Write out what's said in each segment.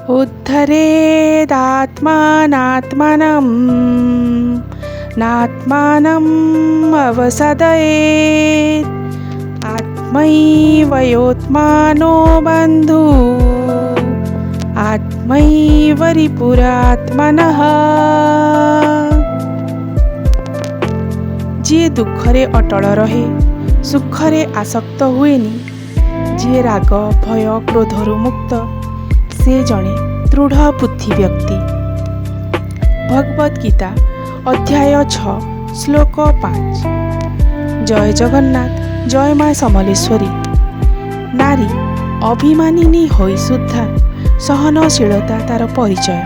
उद्धरेदात्मानात्मानं नात्मानम् अवसादयेत् आत्मैवयोत्मानो बन्धु आत्मैव रिपुरात्मनः। जी दुखरे अटल रहे सुखरे आसक्त हुएनि, जी राग भय क्रोधरु मुक्त से जणे दृढ़ बुद्धि व्यक्ति। भगवद गीता अध्याय 6 श्लोक 5। जय जगन्नाथ, जय माँ समलेश्वरी। नारी अभिमानिनी होई सुद्धा सहनशीलता तार परिचय,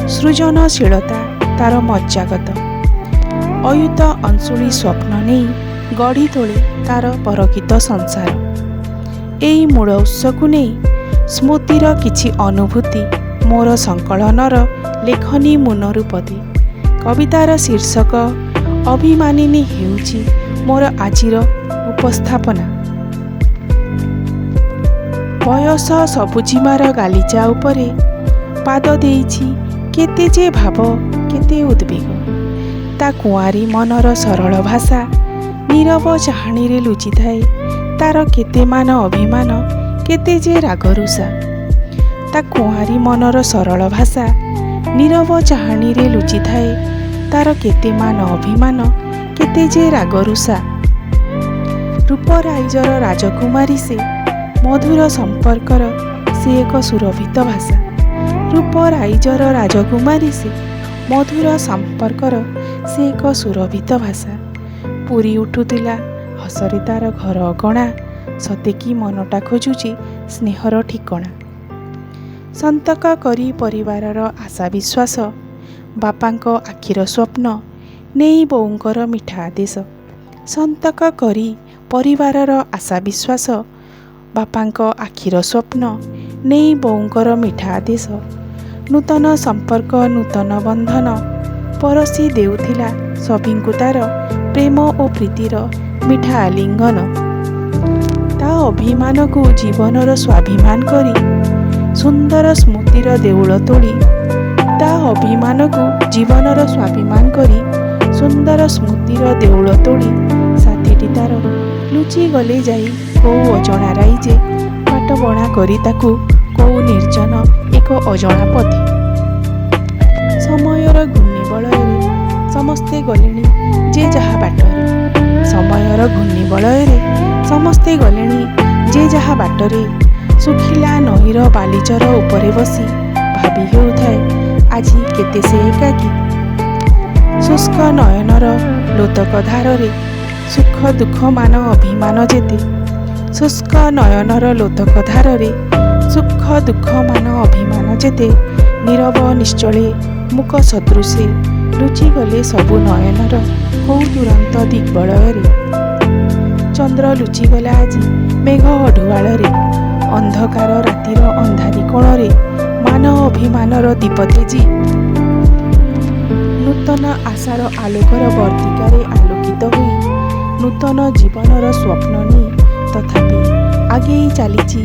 सृजनशीलता तार मज्जागत। अयुत अंशुली स्वप्न नहीं गढ़ी तोले तार परकित संसार। एई मूल उत्स को नहीं स्मृतिर किछि अनुभूति मोर संकलनर लेखनी मुनरूपति। कवितार शीर्षक अभिमानिनी हेउछि मोर आजिर उपस्थापना। बयस सबुजिमार गालिचा उपरे पाद देइछि केते जे भाव केते उद्वेग। ता कुआरी मनर सरल भाषा नीरव चाहाणी रे लुचि थाए तार केते मान अभिमान केते जे रागरुषा। ता कुआरी मनर सरल भाषा नीरव चाहाणी रे लुचि थाए तार केते मान अभिमान केते जे रागरुषा। रूपराइजर राजकुमारी से मधुर संपर्कर से एक सुरभित भाषा। रूपराइजर राजकुमारी से मधुर संपर्कर से एक सुरभित भाषा। पूरी उठुतिला हसरे तार घर अगणा सतेकी मनटा खोजुची स्नेहर ठिकणा। संतक करी परिवारर आशा विश्वास बापांक आखिर स्वप्न नेई बोऊंकर मिठा आदेश। संतक करी परिवारर आशा विश्वास बापांक आखिर स्वप्न नेई बोऊंकर मिठा आदेश। नूतन संपर्क नूतन बंधन परसी देउथिला सभिंकु तार प्रेम और प्रीतिर मिठा आलिंगन। ता अभिमान को जीवनर स्वाभिमान करी सुंदर स्मृतिर देउल तोली। ता अभिमान को जीवनर स्वाभिमान करी सुंदर स्मृतिर देउल तोली। साथीटी तार लुचि गले जाई कौ अजणा राइजे पाट बणा करी ताकू कौ निर्जन एक अजणा पथी। समयर घूर्णिबलୟରେ समस्ते गलेणी जे जहा बाटरे। समयर घूर्णिबलୟରେ समस्ते गलेणी जे जहा बाटरे। सुखिला नईर बालिचर उपरे बसी भाबी हेउथाए आजी केते से एकाकी। शुष्क नयनर लोतक धारे सुख दुख मान अभिमान जेते। शुष्क नयनर लोतक धारे सुख दुख मान अभिमान जेते। नीरव निश्चले मुक सदृशे लुचि गले सबु नयनर कौ दुरंत दिग्बलୟରେ। चंद्र लुचिगला आजी मेघ अढुआଳରେ। अंधकार रातिर अंधारी कोणरे मान अभिमानर दीप तेजी। नूतन आशार आलोकर वर्तिकारे आलोकित होई नूतन जीवनर स्वप्न नहीं तथापि आगेई चलीची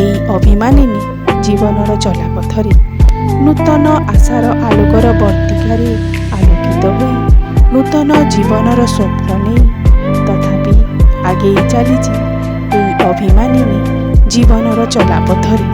एई अभिमानिनी जीवनर चलापथरे। नूतन आशार आलोकर वर्तिकारे आलोकित होई नूतन जीवनर स्वप्न नहीं तथापि आगेई चलीची एई अभिमानिनी जीवनर चलापथरे।